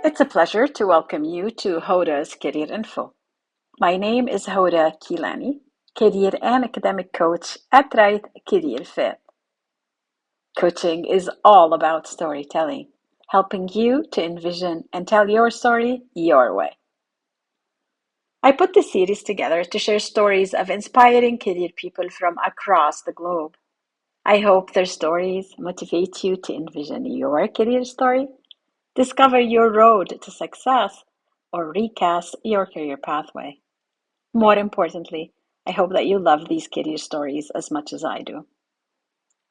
It's a pleasure to welcome you to Hoda's Career Info. My name is Hoda Kilani, career and academic coach at Right Career Fit. Coaching is all about storytelling, helping you to envision and tell your story your way. I put this series together to share stories of inspiring career people from across the globe. I hope their stories motivate you to envision your career story, discover your road to success, or recast your career pathway. More importantly, I hope that you love these career stories as much as I do.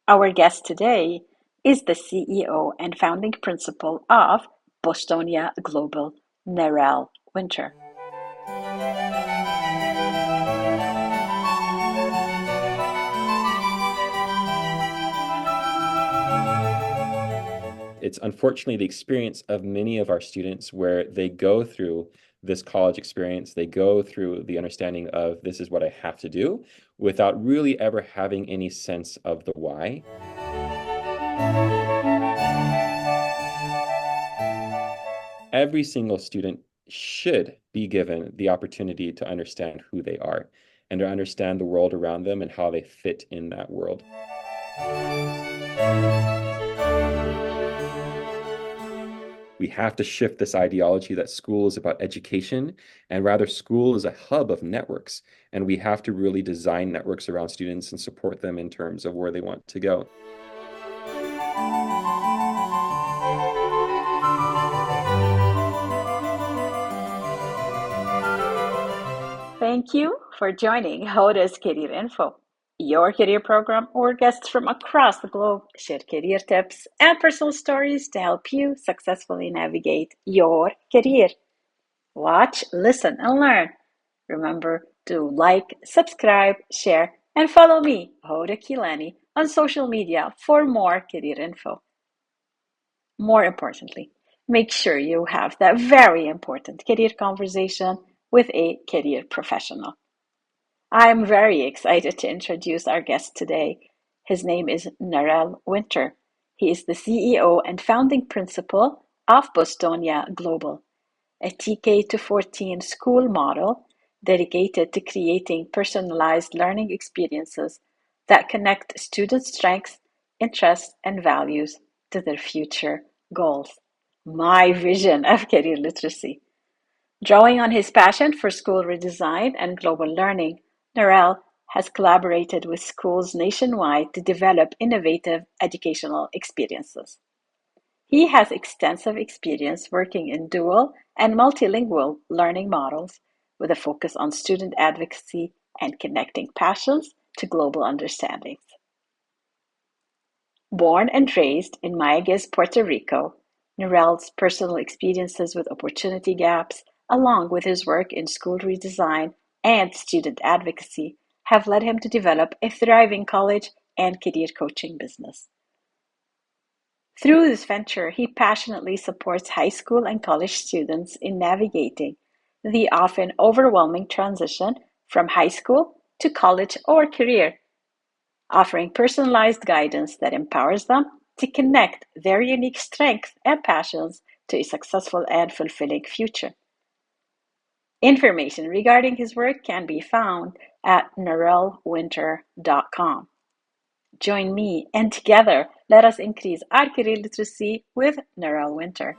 Our guest today is the CEO and founding principal of Bostonia Global, Nerel Winter. It's unfortunately the experience of many of our students where they go through this college experience, they go through the understanding of this is what I have to do without really ever having any sense of the why. Every single student should be given the opportunity to understand who they are and to understand the world around them and how they fit in that world. We have to shift this ideology that school is about education, and rather school is a hub of networks. And we have to really design networks around students and support them in terms of where they want to go. Thank you for joining Hoda's Career Info. Your career program where guests from across the globe share career tips and personal stories to help you successfully navigate your career. Watch, listen, and learn. Remember to like, subscribe, share, and follow me, Hoda Kilani, on social media for more career info. More importantly, make sure you have that very important career conversation with a career professional. I'm very excited to introduce our guest today. His name is Nerel Winter. He is the CEO and founding principal of Bostonia Global, a TK to 14 school model dedicated to creating personalized learning experiences that connect students' strengths, interests, and values to their future goals. My vision of career literacy. Drawing on his passion for school redesign and global learning, Narelle has collaborated with schools nationwide to develop innovative educational experiences. He has extensive experience working in dual and multilingual learning models with a focus on student advocacy and connecting passions to global understandings. Born and raised in Mayagüez, Puerto Rico, Nerel's personal experiences with opportunity gaps, along with his work in school redesign and student advocacy, have led him to develop a thriving college and career coaching business. Through this venture, he passionately supports high school and college students in navigating the often overwhelming transition from high school to college or career, offering personalized guidance that empowers them to connect their unique strengths and passions to a successful and fulfilling future. Information regarding his work can be found at nerelwinter.com. Join me and together let us increase our career literacy with Nerel Winter.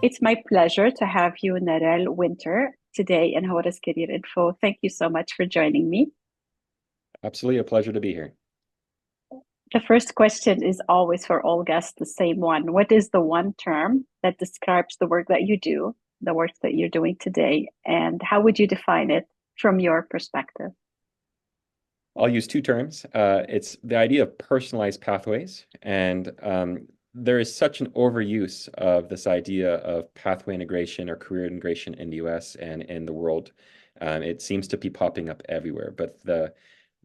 It's my pleasure to have you, Nerel Winter, today in Hora's Career Info. Thank you so much for joining me. Absolutely a pleasure to be here. The first question is always for all guests the same one. What is the one term that describes the work that you do, the work that you're doing today, and how would you define it from your perspective? I'll use two terms. It's the idea of personalized pathways, and there is such an overuse of this idea of pathway integration or career integration in the US and in the world. It seems to be popping up everywhere, but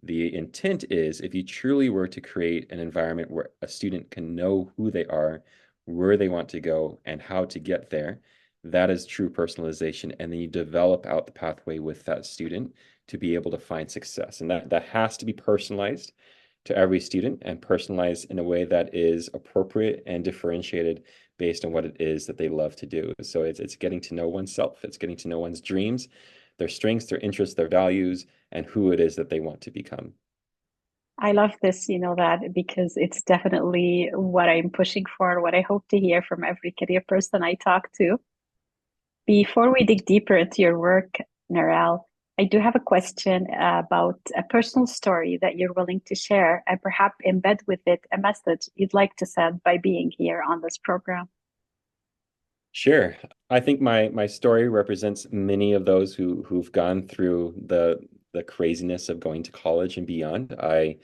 the intent is if you truly were to create an environment where a student can know who they are, where they want to go, and how to get there, that is true personalization. And then you develop out the pathway with that student to be able to find success. And that has to be personalized to every student and personalized in a way that is appropriate and differentiated based on what it is that they love to do. So it's getting to know oneself, it's getting to know one's dreams, their strengths, their interests, their values, and who it is that they want to become. I love this, that because it's definitely what I'm pushing for, what I hope to hear from every career person I talk to. Before we dig deeper into your work, Nerel, I do have a question about a personal story that you're willing to share and perhaps embed with it a message you'd like to send by being here on this program. Sure. I think my story represents many of those who've gone through the craziness of going to college and beyond. I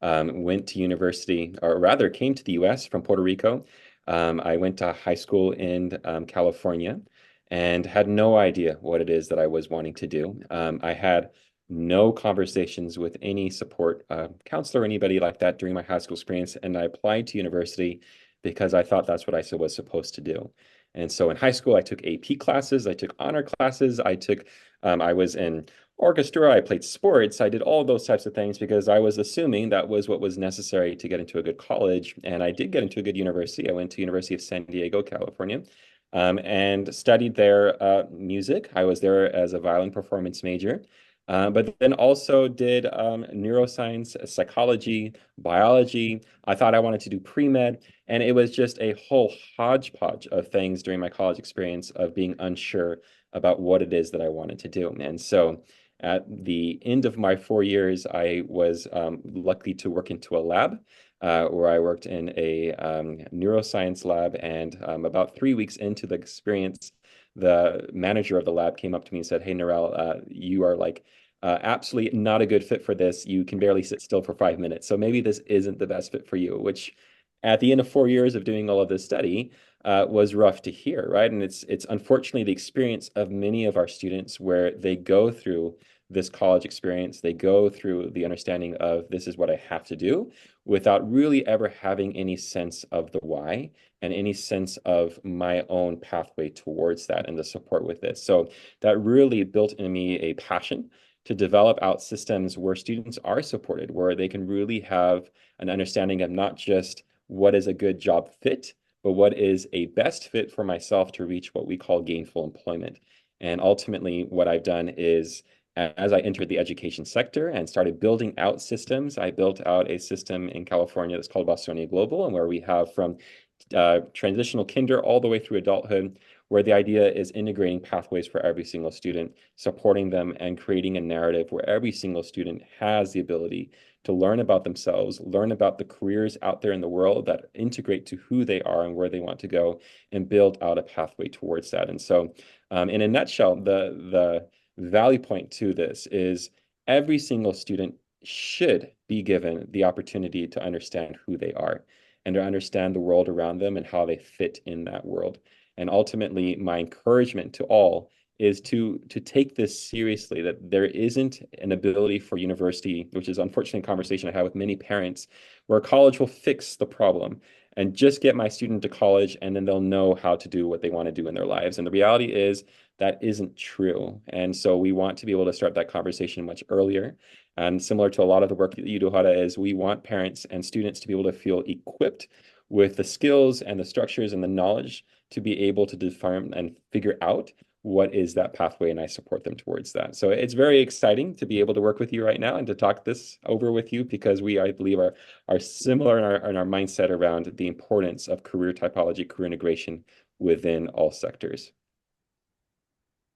went to university, or rather came to the US from Puerto Rico. I went to high school in California and had no idea what it is that I was wanting to do. I had no conversations with any support counselor or anybody like that during my high school experience, and I applied to university because I thought that's what I was supposed to do. And so in high school, I took AP classes, I took honor classes, I was in orchestra, I played sports, I did all those types of things because I was assuming that was what was necessary to get into a good college. And I did get into a good university. I went to University of San Diego, California, and studied there music. I was there as a violin performance major. But then also did neuroscience, psychology, biology. I thought I wanted to do pre-med, and it was just a whole hodgepodge of things during my college experience of being unsure about what it is that I wanted to do. And so at the end of my 4 years, I was lucky to work into a lab where I worked in a neuroscience lab. And about 3 weeks into the experience, the manager of the lab came up to me and said, "Hey, Nerel, you are like absolutely not a good fit for this. You can barely sit still for 5 minutes. So maybe this isn't the best fit for you," which at the end of 4 years of doing all of this study was rough to hear, right? And it's unfortunately the experience of many of our students where they go through this college experience, they go through the understanding of this is what I have to do without really ever having any sense of the why and any sense of my own pathway towards that and the support with this. So that really built in me a passion to develop out systems where students are supported, where they can really have an understanding of not just what is a good job fit, but what is a best fit for myself to reach what we call gainful employment. And ultimately, what I've done is as I entered the education sector and started building out systems, I built out a system in California that's called Bostonia Global, and where we have from transitional kinder all the way through adulthood, where the idea is integrating pathways for every single student, supporting them, and creating a narrative where every single student has the ability to learn about themselves, learn about the careers out there in the world that integrate to who they are and where they want to go, and build out a pathway towards that. And so, in a nutshell, the value point to this is every single student should be given the opportunity to understand who they are and to understand the world around them and how they fit in that world. And ultimately, my encouragement to all is to take this seriously, that there isn't an ability for university, which is unfortunately a conversation I have with many parents, where college will fix the problem and just get my student to college and then they'll know how to do what they want to do in their lives. And the reality is that isn't true. And so we want to be able to start that conversation much earlier. And similar to a lot of the work that you do, Hoda, is we want parents and students to be able to feel equipped with the skills and the structures and the knowledge to be able to define and figure out what is that pathway, and I support them towards that. So it's very exciting to be able to work with you right now and to talk this over with you because we, I believe, are similar in our mindset around the importance of career typology, career integration within all sectors.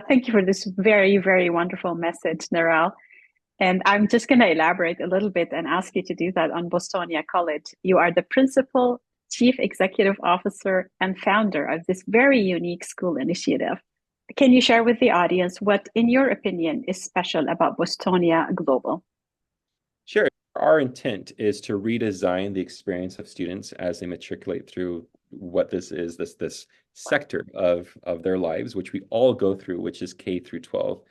Thank you for this very, very wonderful message, Nerel. And I'm just going to elaborate a little bit and ask you to do that on Bostonia College. You are the principal, chief executive officer, and founder of this very unique school initiative. Can you share with the audience what, in your opinion, is special about Bostonia Global? Sure. Our intent is to redesign the experience of students as they matriculate through what this is, this sector of their lives, which we all go through, which is K through 12.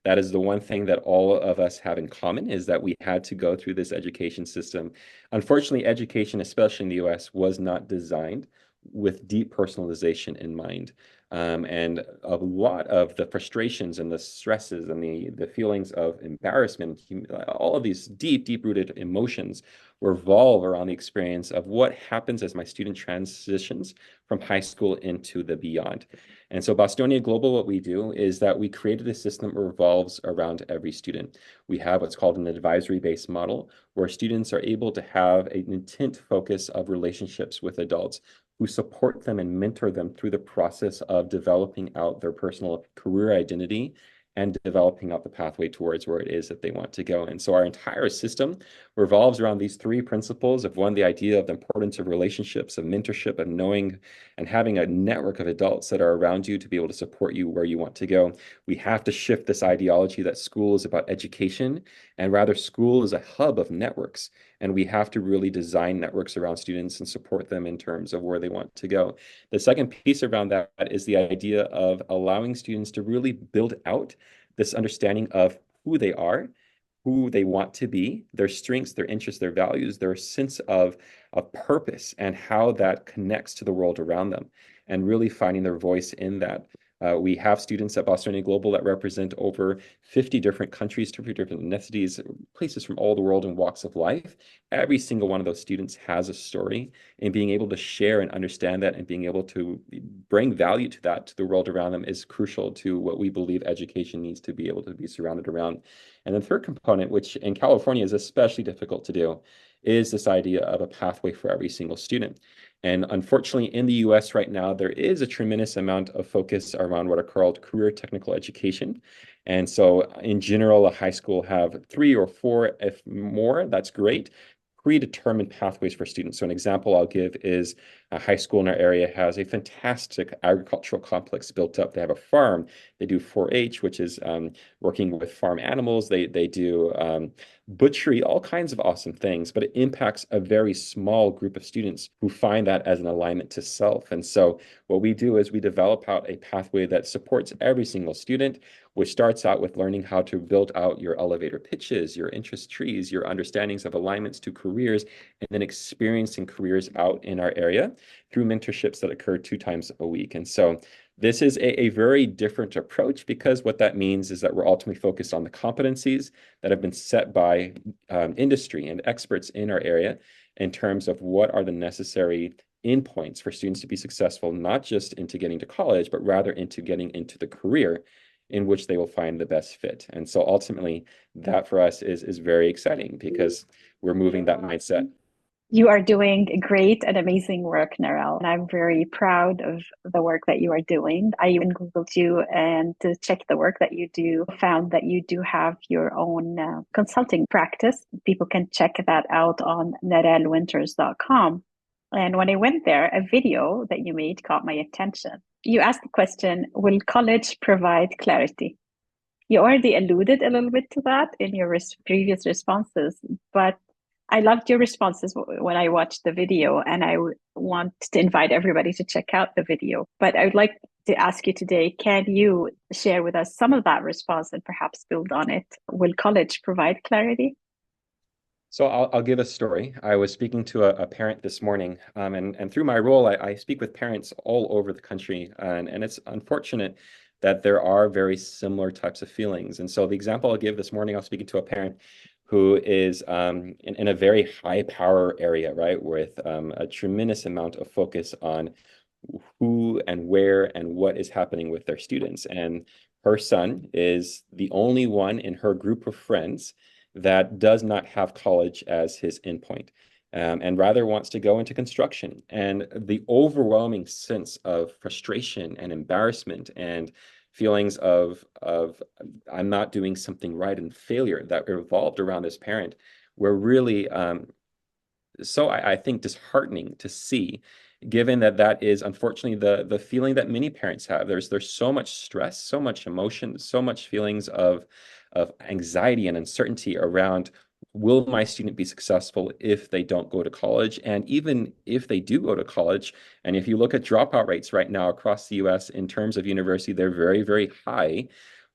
That is the one thing that all of us have in common, is that we had to go through this education system. Unfortunately, education, especially in the US, was not designed with deep personalization in mind. And a lot of the frustrations and the stresses and the feelings of embarrassment, all of these deep rooted emotions revolve around the experience of what happens as my student transitions from high school into the beyond. And so Bostonia Global, what we do is that we created a system that revolves around every student. We have what's called an advisory-based model, where students are able to have an intent focus of relationships with adults who support them and mentor them through the process of developing out their personal career identity and developing out the pathway towards where it is that they want to go. And so our entire system revolves around these three principles of one, the idea of the importance of relationships, of mentorship, of knowing and having a network of adults that are around you to be able to support you where you want to go. We have to shift this ideology that school is about education, and rather school is a hub of networks. And we have to really design networks around students and support them in terms of where they want to go. The second piece around that is the idea of allowing students to really build out this understanding of who they are, who they want to be, their strengths, their interests, their values, their sense of purpose, and how that connects to the world around them, and really finding their voice in that. We have students at Bostonia Global that represent over 50 different countries, 50 different ethnicities, places from all the world and walks of life. Every single one of those students has a story, and being able to share and understand that and being able to bring value to that to the world around them is crucial to what we believe education needs to be able to be surrounded around. And the third component, which in California is especially difficult to do, is this idea of a pathway for every single student. And unfortunately, in the US right now, there is a tremendous amount of focus around what are called career technical education. And so in general, a high school have 3 or 4, if more, that's great, predetermined pathways for students. So an example I'll give is a high school in our area has a fantastic agricultural complex built up. They have a farm. They do 4-H, which is working with farm animals. They do butchery, all kinds of awesome things, but it impacts a very small group of students who find that as an alignment to self. And so what we do is we develop out a pathway that supports every single student, which starts out with learning how to build out your elevator pitches, your interest trees, your understandings of alignments to careers, and then experiencing careers out in our area through mentorships that occur 2 times a week. And so this is a very different approach, because what that means is that we're ultimately focused on the competencies that have been set by industry and experts in our area in terms of what are the necessary endpoints for students to be successful, not just into getting to college, but rather into getting into the career in which they will find the best fit. And so ultimately, that for us is very exciting, because we're moving that mindset. You are doing great and amazing work, Nerel, and I'm very proud of the work that you are doing. I even Googled you and to check the work that you do, found that you do have your own consulting practice. People can check that out on nerelwinters.com. And when I went there, a video that you made caught my attention. You asked the question, will college provide clarity? You already alluded a little bit to that in your previous responses, but I loved your responses when I watched the video, and I want to invite everybody to check out the video. But I would like to ask you today, can you share with us some of that response and perhaps build on it? Will college provide clarity? So I'll give a story. I was speaking to a parent this morning, and through my role, I speak with parents all over the country, and it's unfortunate that there are very similar types of feelings. And so the example I'll give this morning, I was speaking to a parent who is in a very high power area, right, with a tremendous amount of focus on who and where and what is happening with their students. And her son is the only one in her group of friends that does not have college as his endpoint, and rather wants to go into construction. And the overwhelming sense of frustration and embarrassment and feelings of I'm not doing something right and failure that revolved around this parent were really so I think disheartening to see, given that that is unfortunately the feeling that many parents have. There's so much stress, so much emotion, so much feelings of anxiety and uncertainty around, will my student be successful if they don't go to college? And even if they do go to college, and if you look at dropout rates right now across the US in terms of university, they're very high.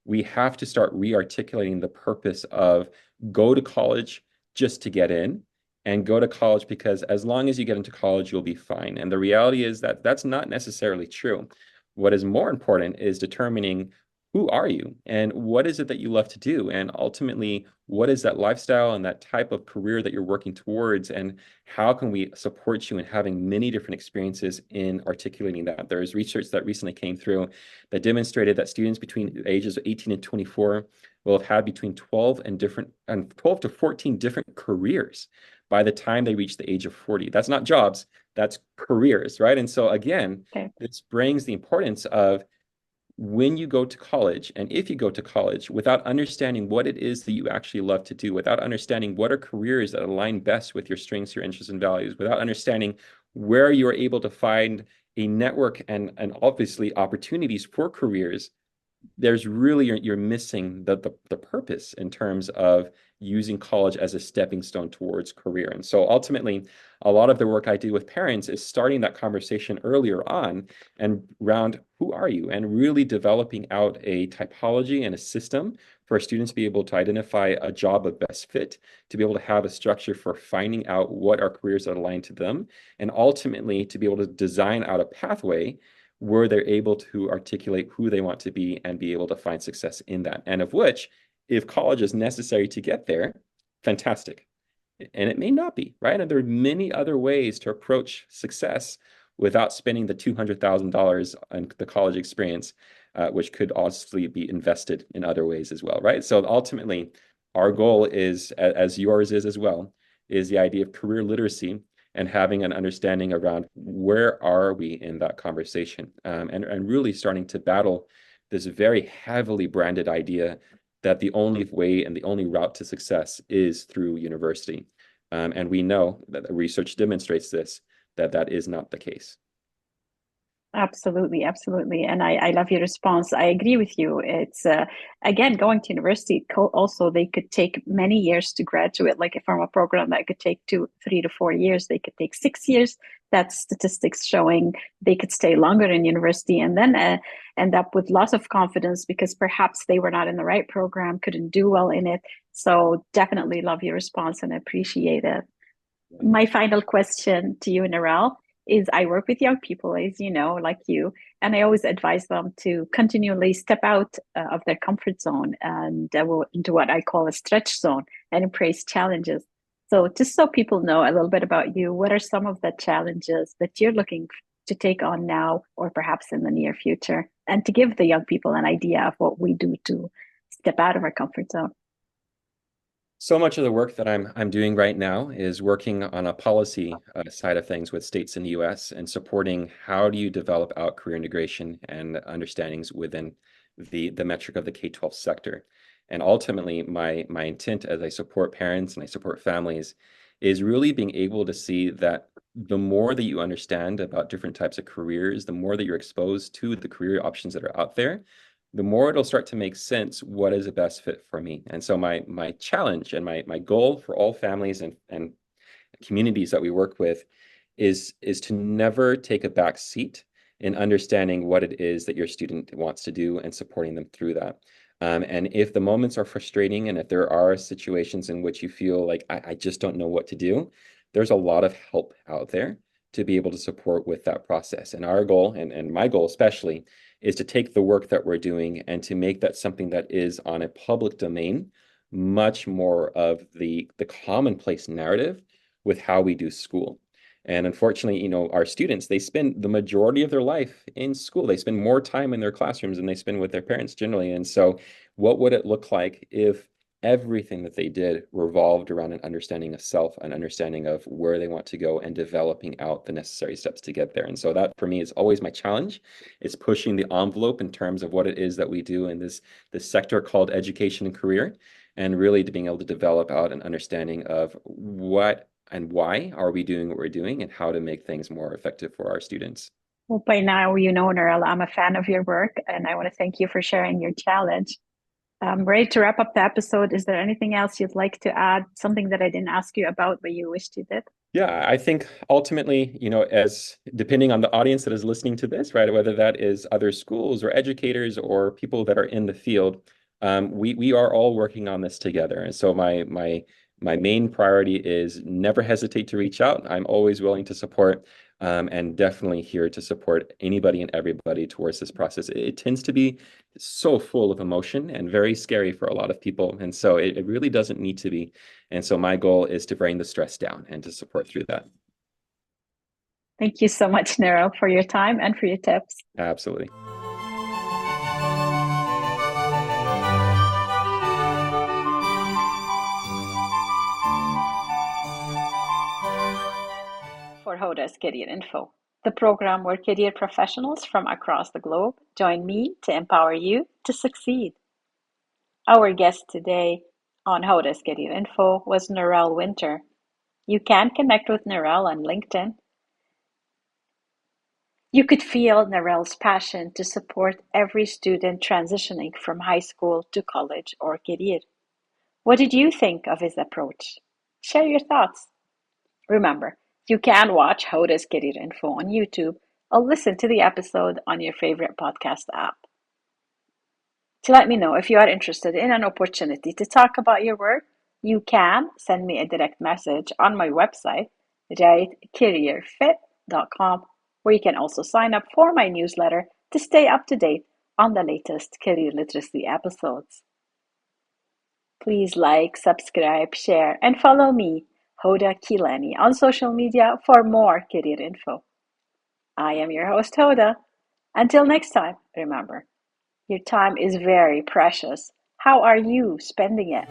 We have to start re-articulating the purpose of go to college just to get in, and go to college because as long as you get into college, you'll be fine. And the reality is that that's not necessarily true. What is more important is determining who are you and what is it that you love to do? And ultimately, what is that lifestyle and that type of career that you're working towards? And how can we support you in having many different experiences in articulating that? There is research that recently came through that demonstrated that students between the ages of 18 and 24 will have had between 12 to 14 different careers by the time they reach the age of 40. That's not jobs, that's careers, right? And so again, Okay. this brings the importance of when you go to college, and if you go to college without understanding what it is that you actually love to do, without understanding what are careers that align best with your strengths, your interests, and values, without understanding where you're able to find a network and obviously opportunities for careers, there's really you're missing the purpose in terms of using college as a stepping stone towards career. And so ultimately, a lot of the work I do with parents is starting that conversation earlier on and around who are you, and really developing out a typology and a system for students to be able to identify a job of best fit, to be able to have a structure for finding out what are careers that align to them, and ultimately to be able to design out a pathway where they're able to articulate who they want to be and be able to find success in that. And of which, if college is necessary to get there, fantastic. And it may not be, right? And there are many other ways to approach success without spending the $200,000 on the college experience, which could obviously be invested in other ways as well, right? So ultimately, our goal is, as yours is as well, is the idea of career literacy and having an understanding around where are we in that conversation, and really starting to battle this very heavily branded idea that the only way and the only route to success is through university. And we know that the research demonstrates this, that that is not the case. Absolutely, absolutely. And I love your response. I agree with you. It's again, going to university also, they could take many years to graduate. Like from a program that could take 3 to 4 years, they could take 6 years. That's statistics showing they could stay longer in university and then end up with loss of confidence because perhaps they were not in the right program, couldn't do well in it. So definitely love your response and appreciate it. My final question to you, Narelle, is I work with young people, as you know, like you, and I always advise them to continually step out of their comfort zone and into what I call a stretch zone and embrace challenges. So, just so people know a little bit about you, what are some of the challenges that you're looking to take on now or perhaps in the near future? And to give the young people an idea of what we do to step out of our comfort zone. So much of the work that I'm doing right now is working on a policy side of things with states in the U.S. and supporting how do you develop out career integration and understandings within the metric of the K-12 sector. And ultimately, my intent as I support parents and I support families is really being able to see that the more that you understand about different types of careers, the more that you're exposed to the career options that are out there, the more it'll start to make sense what is the best fit for me. And so my challenge and my goal for all families and communities that we work with is to never take a back seat in understanding what it is that your student wants to do and supporting them through that. And if the moments are frustrating and if there are situations in which you feel like I just don't know what to do, there's a lot of help out there to be able to support with that process. And our goal, and my goal especially, is to take the work that we're doing and to make that something that is on a public domain, much more of the commonplace narrative with how we do school. And unfortunately, our students, they spend the majority of their life in school. They spend more time in their classrooms than they spend with their parents generally. And so what would it look like if everything that they did revolved around an understanding of self, an understanding of where they want to go and developing out the necessary steps to get there? And so that for me is always my challenge. It's pushing the envelope in terms of what it is that we do in this sector called education and career, and really to being able to develop out an understanding of what and why are we doing what we're doing and how to make things more effective for our students. Well, by now, you know, Nerel, I'm a fan of your work, and I want to thank you for sharing your challenge. Ready to wrap up the episode. Is there anything else you'd like to add? Something that I didn't ask you about, but you wished you did? Yeah, I think ultimately, as depending on the audience that is listening to this, right, whether that is other schools or educators or people that are in the field, we are all working on this together. And so my main priority is never hesitate to reach out. I'm always willing to support and definitely here to support anybody and everybody towards this process. It tends to be so full of emotion and very scary for a lot of people. And so it really doesn't need to be. And so my goal is to bring the stress down and to support through that. Thank you so much, Nerel, for your time and for your tips. Absolutely. For Hoda's Career Info, the program where career professionals from across the globe join me to empower you to succeed. Our guest today on Hoda's Career Info was Nerel Winter. You can connect with Nerel on LinkedIn. You could feel Nerel's passion to support every student transitioning from high school to college or career. What did you think of his approach? Share your thoughts. Remember, you can watch Hoda's Career Info on YouTube or listen to the episode on your favorite podcast app. To let me know if you are interested in an opportunity to talk about your work, you can send me a direct message on my website, rightcareerfit.com, where you can also sign up for my newsletter to stay up to date on the latest career literacy episodes. Please like, subscribe, share, and follow me, Hoda Kilani, on social media for more career info. I am your host, Hoda. Until next time, remember, your time is very precious. How are you spending it?